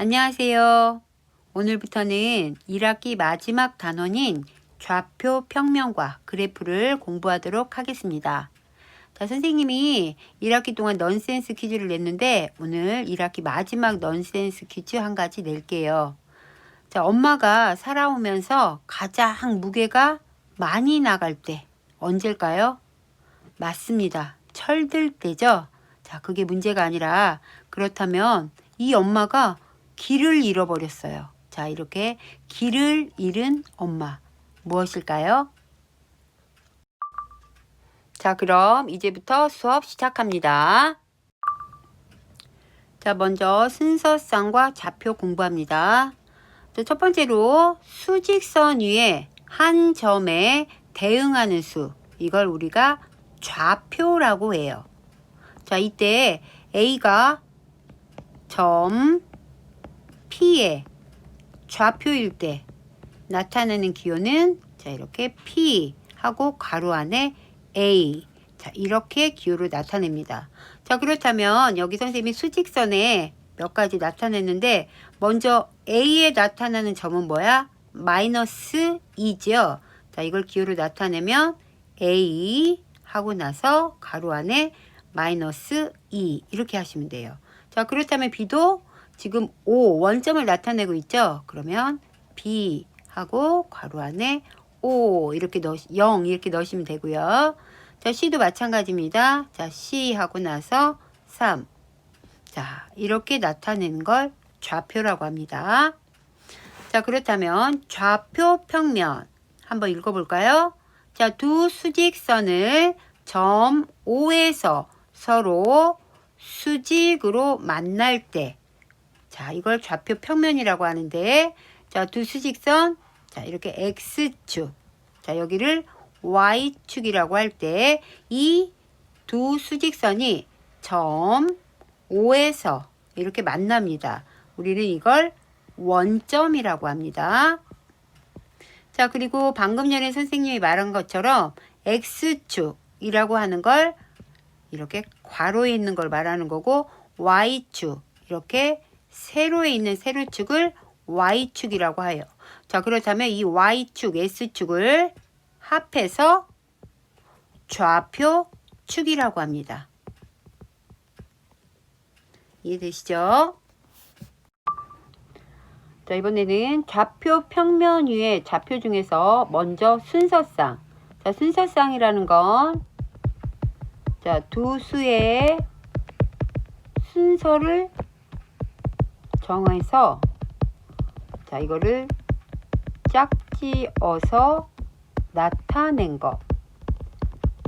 안녕하세요. 오늘부터는 1학기 마지막 단원인 좌표 평면과 그래프를 공부하도록 하겠습니다. 자, 선생님이 1학기 동안 넌센스 퀴즈를 냈는데 오늘 1학기 마지막 넌센스 퀴즈 한 가지 낼게요. 자, 엄마가 살아오면서 가장 무게가 많이 나갈 때 언제일까요? 맞습니다. 철들 때죠. 자, 그게 문제가 아니라 그렇다면 이 엄마가 길을 잃어버렸어요. 자, 이렇게 길을 잃은 엄마. 무엇일까요? 자, 그럼 이제부터 수업 시작합니다. 자, 먼저 순서쌍과 좌표 공부합니다. 첫 번째로 수직선 위에 한 점에 대응하는 수. 이걸 우리가 좌표라고 해요. 자, 이때 A가 점 P의 좌표일 때 나타나는 기호는 자, 이렇게 P 하고 가로 안에 A. 자, 이렇게 기호를 나타냅니다. 자, 그렇다면 여기 선생님이 수직선에 몇 가지 나타냈는데 먼저 A에 나타나는 점은 뭐야? 마이너스 2죠. 자, 이걸 기호로 나타내면 A 하고 나서 가로 안에 마이너스 2 이렇게 하시면 돼요. 자, 그렇다면 B도 지금 5 원점을 나타내고 있죠. 그러면 B 하고 가로 안에 5 이렇게 0 이렇게 넣으시면 되고요. 자, C도 마찬가지입니다. 자, C 하고 나서 3. 자, 이렇게 나타내는 걸 좌표라고 합니다. 자, 그렇다면 좌표 평면 한번 읽어볼까요? 자, 두 수직선을 점 O에서 서로 수직으로 만날 때 자, 이걸 좌표 평면이라고 하는데 자, 두 수직선 자, 이렇게 X축 자, 여기를 Y축이라고 할 때 이 두 수직선이 점 O에서 이렇게 만납니다. 우리는 이걸 원점이라고 합니다. 자, 그리고 방금 전에 선생님이 말한 것처럼 X축이라고 하는 걸 이렇게 괄호에 있는 걸 말하는 거고 Y축 이렇게 세로에 있는 세로축을 Y축이라고 해요. 자, 그렇다면 이 Y축, S축을 합해서 좌표축이라고 합니다. 이해되시죠? 자, 이번에는 좌표 평면 위에 좌표 중에서 먼저 순서쌍. 자, 순서쌍이라는 건 자, 두 수의 순서를 정해서 자, 이거를 짝지어서 나타낸 것.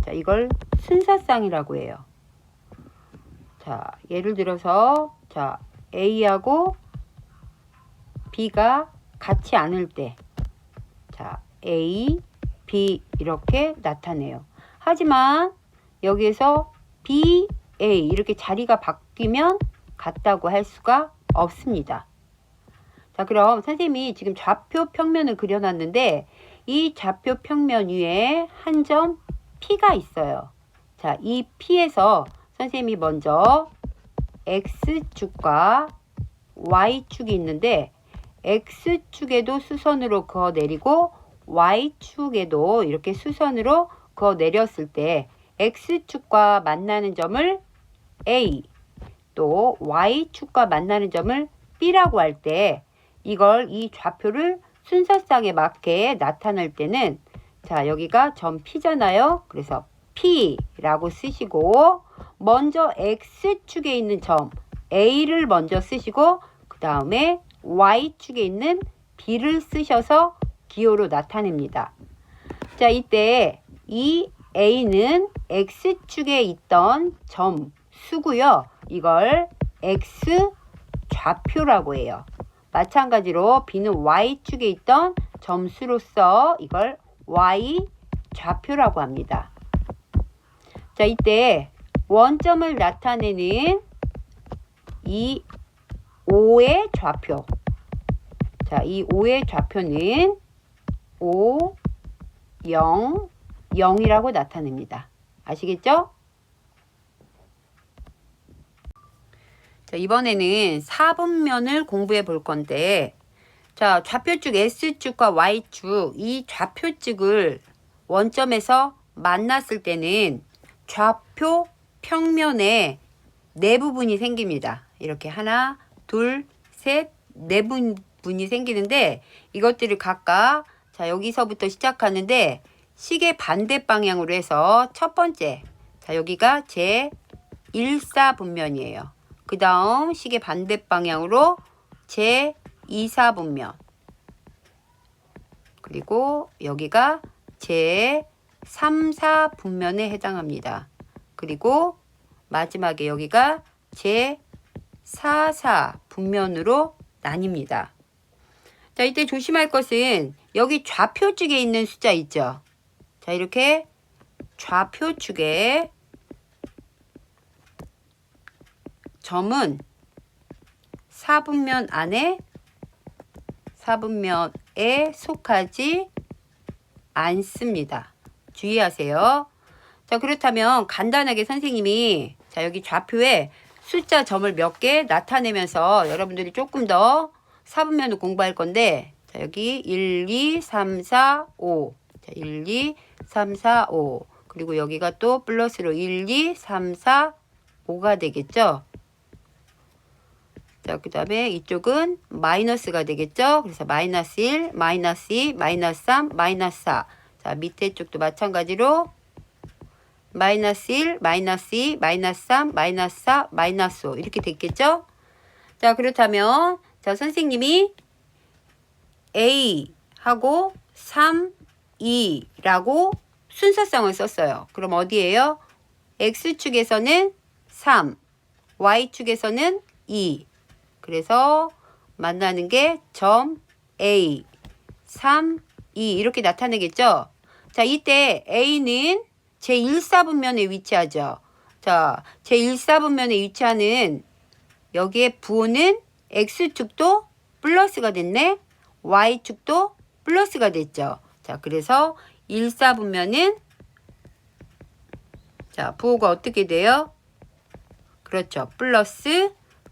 자, 이걸 순서쌍이라고 해요. 자, 예를 들어서 자, A하고 B가 같지 않을 때 자, A, B 이렇게 나타내요. 하지만 여기에서 B, A 이렇게 자리가 바뀌면 같다고 할 수가 없습니다. 자, 그럼 선생님이 지금 좌표 평면을 그려놨는데 이 좌표 평면 위에 한 점 P가 있어요. 자, 이 P에서 선생님이 먼저 X축과 Y축이 있는데 X축에도 수선으로 그어 내리고 Y축에도 이렇게 수선으로 그어 내렸을 때 X축과 만나는 점을 A 또 Y축과 만나는 점을 B라고 할 때 이걸 이 좌표를 순서쌍에 맞게 나타낼 때는 자, 여기가 점 P잖아요. 그래서 P라고 쓰시고 먼저 X축에 있는 점 A를 먼저 쓰시고 그 다음에 Y축에 있는 B를 쓰셔서 기호로 나타냅니다. 자, 이때 이 A는 X축에 있던 점 수고요. 이걸 X 좌표라고 해요. 마찬가지로 B는 Y축에 있던 점수로서 이걸 Y 좌표라고 합니다. 자, 이때 원점을 나타내는 이 O의 좌표. 자, 이 O의 좌표는 5, 0, 0이라고 나타냅니다. 아시겠죠? 자, 이번에는 4분면을 공부해 볼 건데, 자, 좌표축 S축과 Y축, 이 좌표축을 원점에서 만났을 때는 좌표 평면에 네 부분이 생깁니다. 이렇게 하나, 둘, 셋, 네 부분이 생기는데, 이것들을 각각, 자, 여기서부터 시작하는데, 시계 반대 방향으로 해서 첫 번째, 자, 여기가 제 1사분면이에요. 그 다음 시계 반대 방향으로 제 2사분면, 그리고 여기가 제 3사분면에 해당합니다. 그리고 마지막에 여기가 제 4사분면으로 나뉩니다. 자, 이때 조심할 것은 여기 좌표축에 있는 숫자 있죠. 자, 이렇게 좌표축에 점은 4분면 안에 4분면에 속하지 않습니다. 주의하세요. 자, 그렇다면 간단하게 선생님이 자, 여기 좌표에 숫자 점을 몇 개 나타내면서 여러분들이 조금 더 4분면을 공부할 건데, 자, 여기 1, 2, 3, 4, 5. 자, 1, 2, 3, 4, 5. 그리고 여기가 또 플러스로 1, 2, 3, 4, 5가 되겠죠. 자, 그 다음에 이쪽은 마이너스가 되겠죠. 그래서 마이너스 1, 마이너스 2, 마이너스 3, 마이너스 4. 자, 밑에 쪽도 마찬가지로 마이너스 1, 마이너스 2, 마이너스 3, 마이너스 4, 마이너스 5 이렇게 됐겠죠. 자, 그렇다면 자, 선생님이 A 하고 3, 2라고 순서상을 썼어요. 그럼 어디예요? X축에서는 3, Y축에서는 2. 그래서 만나는 게 점 A, 3, 2 이렇게 나타내겠죠. 자, 이때 A는 제1사분면에 위치하죠. 자, 제1사분면에 위치하는 여기에 부호는 X축도 플러스가 됐네. Y축도 플러스가 됐죠. 자, 그래서 1사분면은 자, 부호가 어떻게 돼요? 그렇죠.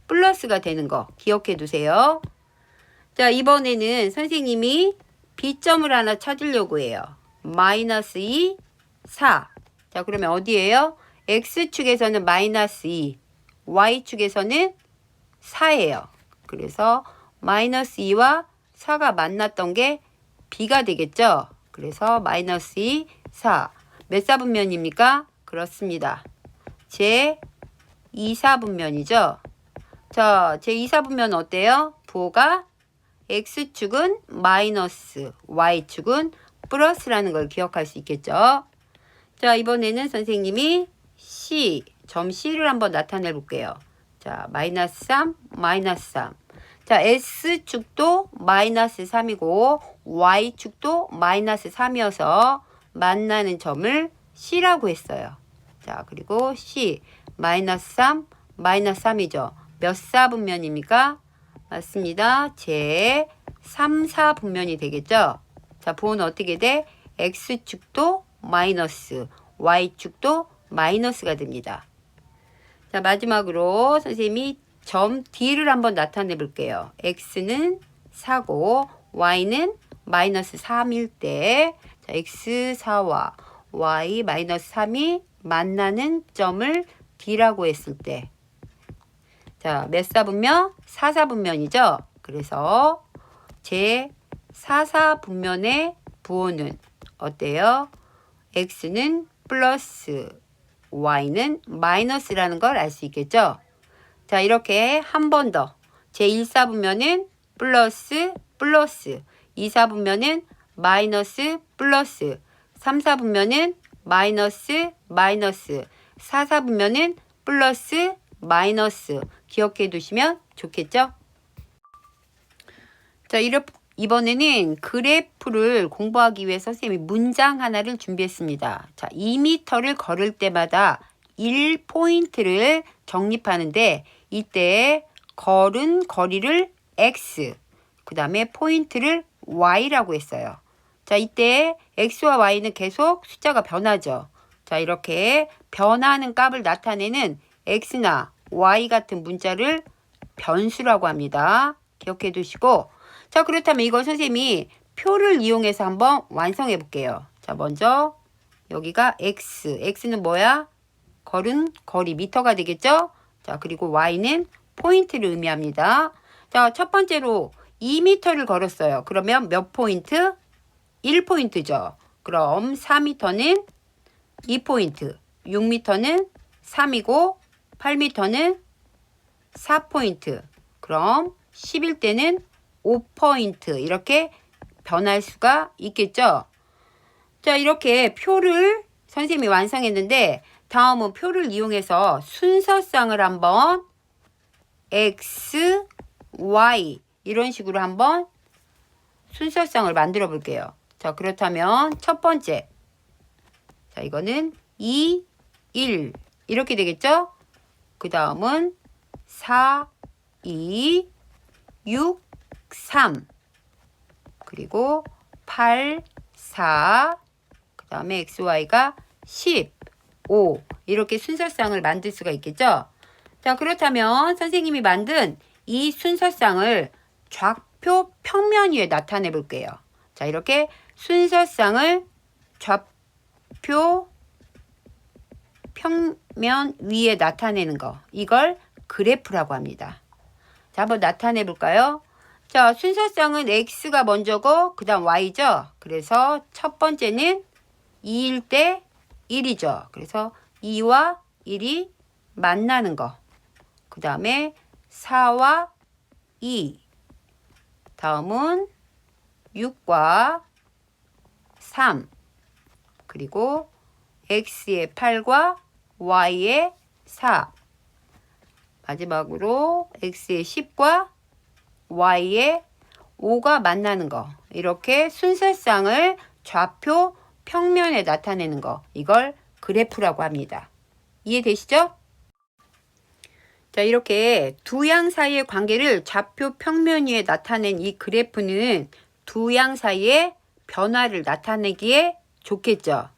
플러스가 되는 거 기억해 두세요. 자, 이번에는 선생님이 B점을 하나 찾으려고 해요. 마이너스 2, 4. 자, 그러면 어디예요? X축에서는 마이너스 2, Y축에서는 4예요. 그래서 마이너스 2와 4가 만났던 게 B가 되겠죠. 그래서 마이너스 2, 4. 몇 사분면입니까? 그렇습니다. 제 2사분면이죠. 자, 제 2사분면 어때요? 부호가 X축은 마이너스, Y축은 플러스라는 걸 기억할 수 있겠죠. 자, 이번에는 선생님이 C, 점 C를 한번 나타내 볼게요. 자, 마이너스 3, 마이너스 3. 자, S축도 마이너스 3이고 Y축도 마이너스 3이어서 만나는 점을 C라고 했어요. 자, 그리고 C, 마이너스 3, 마이너스 3이죠. 몇 사분면입니까? 맞습니다. 제 3, 4분면이 되겠죠. 자, 부호는 어떻게 돼? X축도 마이너스, Y축도 마이너스가 됩니다. 자, 마지막으로 선생님이 점 D를 한번 나타내 볼게요. X는 4고 Y는 마이너스 3일 때, 자, X4와 Y 마이너스 3이 만나는 점을 D라고 했을 때, 자, 몇 사분면? 4사분면이죠. 그래서 제 4사분면의 부호는 어때요? X는 플러스, Y는 마이너스라는 걸 알 수 있겠죠. 자, 이렇게 한 번 더. 제 1사분면은 플러스, 플러스. 2사분면은 마이너스, 플러스. 3사분면은 마이너스, 마이너스. 4사분면은 플러스, 마이너스. 기억해 두시면 좋겠죠? 자, 이번에는 그래프를 공부하기 위해 선생님이 문장 하나를 준비했습니다. 자, 2m를 걸을 때마다 1포인트를 적립하는데 이때 걸은 거리를 X, 그 다음에 포인트를 Y라고 했어요. 자, 이때 X와 Y는 계속 숫자가 변하죠. 자, 이렇게 변하는 값을 나타내는 X나 y 같은 문자를 변수라고 합니다. 기억해 두시고, 자, 그렇다면 이걸 선생님이 표를 이용해서 한번 완성해 볼게요. 자, 먼저 여기가 x는 뭐야? 걸은 거리, 미터가 되겠죠? 자, 그리고 y는 포인트를 의미합니다. 자, 첫 번째로 2m를 걸었어요. 그러면 몇 포인트? 1포인트죠. 그럼 4m는 2포인트, 6m는 3이고 8m는 4포인트. 그럼 11대는 5포인트. 이렇게 변할 수가 있겠죠. 자, 이렇게 표를 선생님이 완성했는데 다음은 표를 이용해서 순서쌍을 한번 x, y 이런 식으로 한번 순서쌍을 만들어 볼게요. 자, 그렇다면 첫 번째, 자, 이거는 2, 1 이렇게 되겠죠? 그 다음은 4, 2, 6, 3 그리고 8, 4 그 다음에 XY가 10, 5 이렇게 순서쌍을 만들 수가 있겠죠? 자, 그렇다면 선생님이 만든 이 순서쌍을 좌표 평면 위에 나타내 볼게요. 자, 이렇게 순서쌍을 좌표 평면 위에 나타내는 거, 이걸 그래프라고 합니다. 자, 한번 나타내 볼까요? 자, 순서쌍은 x가 먼저고 그 다음 y죠. 그래서 첫 번째는 2일 때 1이죠. 그래서 2와 1이 만나는 거. 그 다음에 4와 2. 다음은 6과 3. 그리고 x의 8과 y의 4. 마지막으로 x의 10과 y의 5가 만나는 거. 이렇게 순서쌍을 좌표 평면에 나타내는 거. 이걸 그래프라고 합니다. 이해되시죠? 자, 이렇게 두 양 사이의 관계를 좌표 평면 위에 나타낸 이 그래프는 두 양 사이의 변화를 나타내기에 좋겠죠.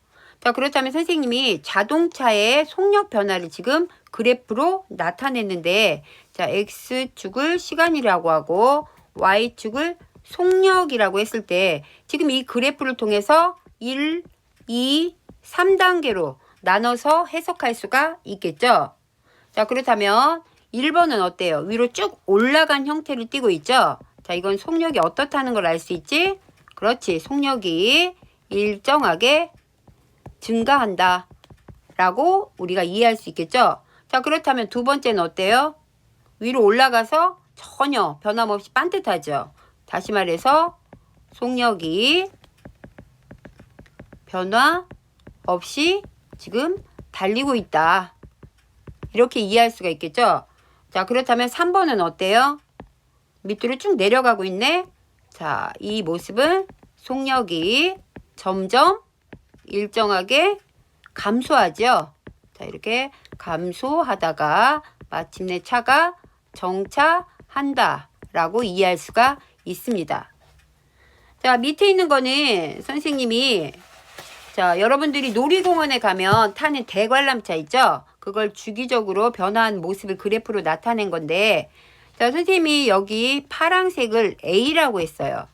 자, 그렇다면 선생님이 자동차의 속력 변화를 지금 그래프로 나타냈는데, 자, x축을 시간이라고 하고 y축을 속력이라고 했을 때 지금 이 그래프를 통해서 1, 2, 3단계로 나눠서 해석할 수가 있겠죠. 자, 그렇다면 1번은 어때요? 위로 쭉 올라간 형태를 띠고 있죠? 자, 이건 속력이 어떻다는 걸 알 수 있지? 그렇지. 속력이 일정하게 증가한다 라고 우리가 이해할 수 있겠죠? 자, 그렇다면 두 번째는 어때요? 위로 올라가서 전혀 변함없이 반듯하죠? 다시 말해서 속력이 변화 없이 지금 달리고 있다. 이렇게 이해할 수가 있겠죠? 자, 그렇다면 3번은 어때요? 밑으로 쭉 내려가고 있네. 자, 이 모습은 속력이 점점 일정하게 감소하죠. 자, 이렇게 감소하다가 마침내 차가 정차한다 라고 이해할 수가 있습니다. 자, 밑에 있는 거는 선생님이, 자, 여러분들이 놀이공원에 가면 타는 대관람차 있죠? 그걸 주기적으로 변화한 모습을 그래프로 나타낸 건데, 자, 선생님이 여기 파란색을 A라고 했어요.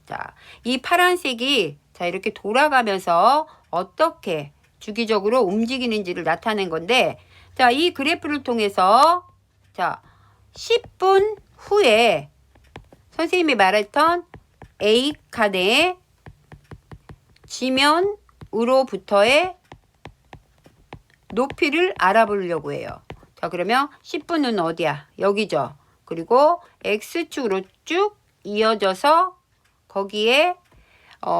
자, 이 파란색이 자, 이렇게 돌아가면서 어떻게 주기적으로 움직이는지를 나타낸 건데, 자, 이 그래프를 통해서 자, 10분 후에 선생님이 말했던 A 칸의 지면으로부터의 높이를 알아보려고 해요. 자, 그러면 10분은 어디야? 여기죠. 그리고 X축으로 쭉 이어져서 거기에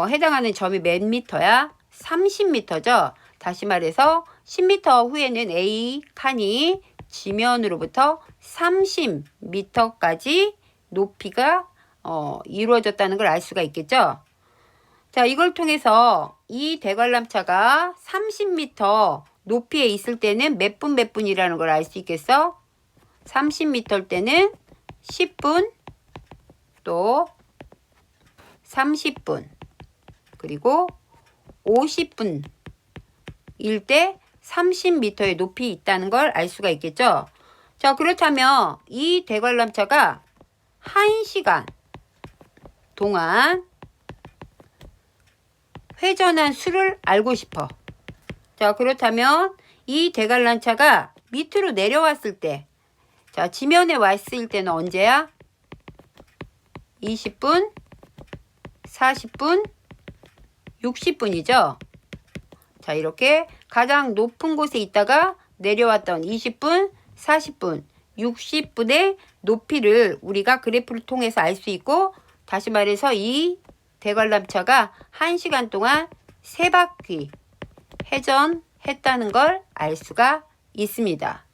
해당하는 점이 몇 미터야? 30m죠. 다시 말해서 10m 후에는 A 칸이 지면으로부터 30m까지 높이가 이루어졌다는 걸 알 수가 있겠죠. 자, 이걸 통해서 이 대관람차가 30m 높이에 있을 때는 몇 분이라는 걸 알 수 있겠어? 30m일 때는 10분, 또 30분, 그리고 50분일 때 30m의 높이 있다는 걸 알 수가 있겠죠. 자, 그렇다면 이 대관람차가 1시간 동안 회전한 수를 알고 싶어. 자, 그렇다면 이 대관람차가 밑으로 내려왔을 때, 자, 지면에 왔을 때는 언제야? 20분, 40분, 60분이죠. 자, 이렇게 가장 높은 곳에 있다가 내려왔던 20분, 40분, 60분의 높이를 우리가 그래프를 통해서 알 수 있고, 다시 말해서 이 대관람차가 1시간 동안 3바퀴 회전했다는 걸 알 수가 있습니다.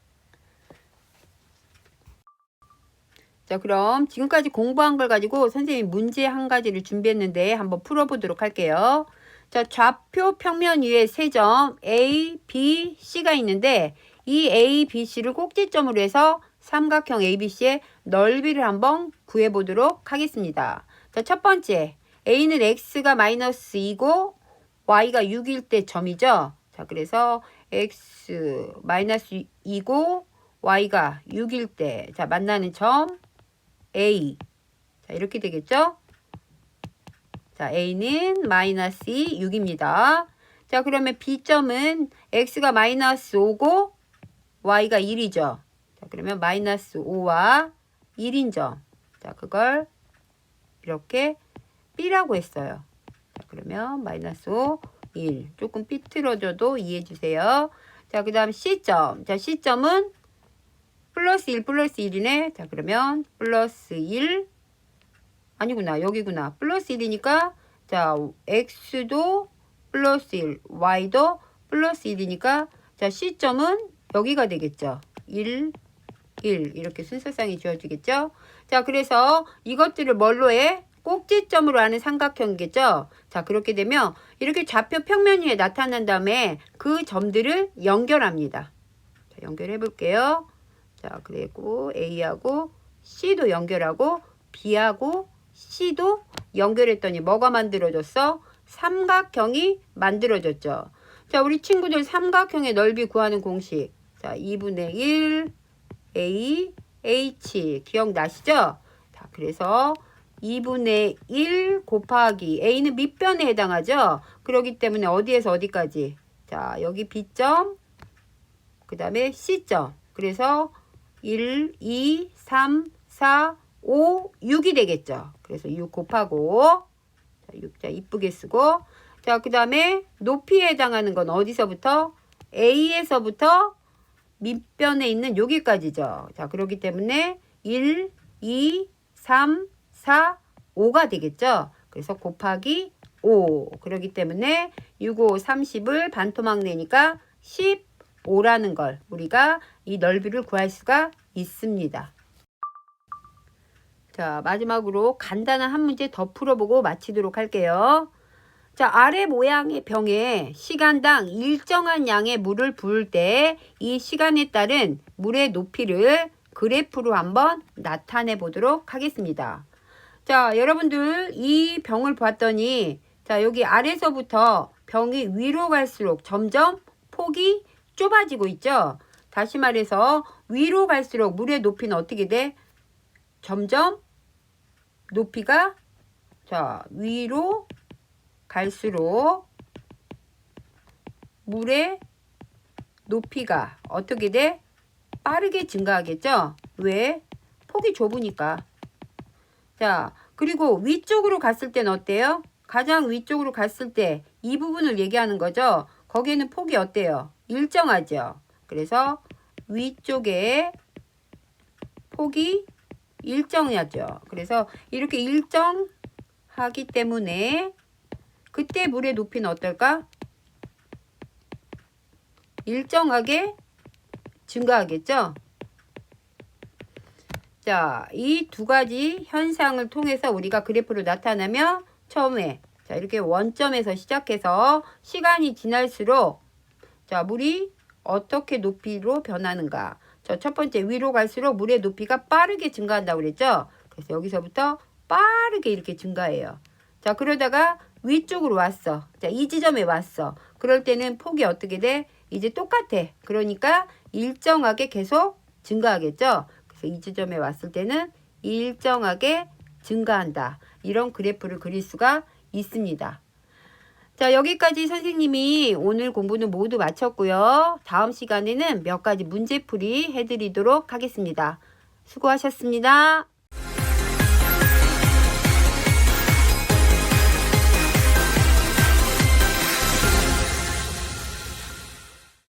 자, 그럼 지금까지 공부한 걸 가지고 선생님이 문제 한 가지를 준비했는데 한번 풀어보도록 할게요. 자, 좌표 평면 위에 세 점 A, B, C가 있는데 이 A, B, C를 꼭지점으로 해서 삼각형 ABC의 넓이를 한번 구해보도록 하겠습니다. 자, 첫 번째 A는 X가 마이너스 2고 Y가 6일 때 점이죠. 자, 그래서 X 마이너스 2고 Y가 6일 때 자 만나는 점 A. 자, 이렇게 되겠죠. 자, A는 마이너스 6입니다. 자, 그러면 B점은 X가 마이너스 5고 Y가 1이죠. 자, 그러면 마이너스 5와 1인 점. 자, 그걸 이렇게 B라고 했어요. 자, 그러면 마이너스 5, 1. 조금 삐뚤어져도 이해해 주세요. 자, 그 다음 C점. 자, C점은 플러스 1, 플러스 1이네. 자, 그러면 플러스 1. 아니구나. 여기구나. 플러스 1이니까 자, X도 플러스 1, Y도 플러스 1이니까 자, C점은 여기가 되겠죠. 1, 1 이렇게 순서상이 주어지겠죠. 자, 그래서 이것들을 뭘로 해? 꼭지점으로 하는 삼각형이겠죠. 자, 그렇게 되면 이렇게 좌표 평면 위에 나타난 다음에 그 점들을 연결합니다. 자, 연결해 볼게요. 자, 그리고 A하고 C도 연결하고 B하고 C도 연결했더니 뭐가 만들어졌어? 삼각형이 만들어졌죠. 자, 우리 친구들 삼각형의 넓이 구하는 공식. 자, 2분의 1 A H 기억나시죠? 자, 그래서 2분의 1 곱하기 A는 밑변에 해당하죠. 그렇기 때문에 어디에서 어디까지? 자, 여기 B점 그 다음에 C점. 그래서 1, 2, 3, 4, 5, 6이 되겠죠. 그래서 6 곱하고 자, 6자 이쁘게 쓰고 자, 그 다음에 높이에 해당하는 건 어디서부터? A에서부터 밑변에 있는 여기까지죠. 자, 그렇기 때문에 1, 2, 3, 4, 5가 되겠죠. 그래서 곱하기 5. 그렇기 때문에 6, 5, 30을 반토막 내니까 15라는 걸 우리가 이 넓이를 구할 수가 있습니다. 자, 마지막으로 간단한 한 문제 더 풀어보고 마치도록 할게요. 자, 아래 모양의 병에 시간당 일정한 양의 물을 부을 때 이 시간에 따른 물의 높이를 그래프로 한번 나타내 보도록 하겠습니다. 자, 여러분들 이 병을 봤더니 자, 여기 아래서부터 병이 위로 갈수록 점점 폭이 좁아지고 있죠. 다시 말해서 위로 갈수록 물의 높이는 어떻게 돼? 점점 높이가 자, 위로 갈수록 물의 높이가 어떻게 돼? 빠르게 증가하겠죠? 왜? 폭이 좁으니까. 자, 그리고 위쪽으로 갔을 때는 어때요? 가장 위쪽으로 갔을 때 이 부분을 얘기하는 거죠. 거기에는 폭이 어때요? 일정하죠. 그래서 위쪽에 폭이 일정하죠. 그래서 이렇게 일정하기 때문에 그때 물의 높이는 어떨까? 일정하게 증가하겠죠. 자, 이 두 가지 현상을 통해서 우리가 그래프로 나타나면 처음에 자, 이렇게 원점에서 시작해서 시간이 지날수록 자, 물이 어떻게 높이로 변하는가. 저 첫 번째 위로 갈수록 물의 높이가 빠르게 증가한다고 그랬죠. 그래서 여기서부터 빠르게 이렇게 증가해요. 자, 그러다가 위쪽으로 왔어. 자, 이 지점에 왔어. 그럴 때는 폭이 어떻게 돼? 이제 똑같아. 그러니까 일정하게 계속 증가하겠죠. 그래서 이 지점에 왔을 때는 일정하게 증가한다. 이런 그래프를 그릴 수가 있습니다. 자, 여기까지 선생님이 오늘 공부는 모두 마쳤고요. 다음 시간에는 몇 가지 문제풀이 해드리도록 하겠습니다. 수고하셨습니다.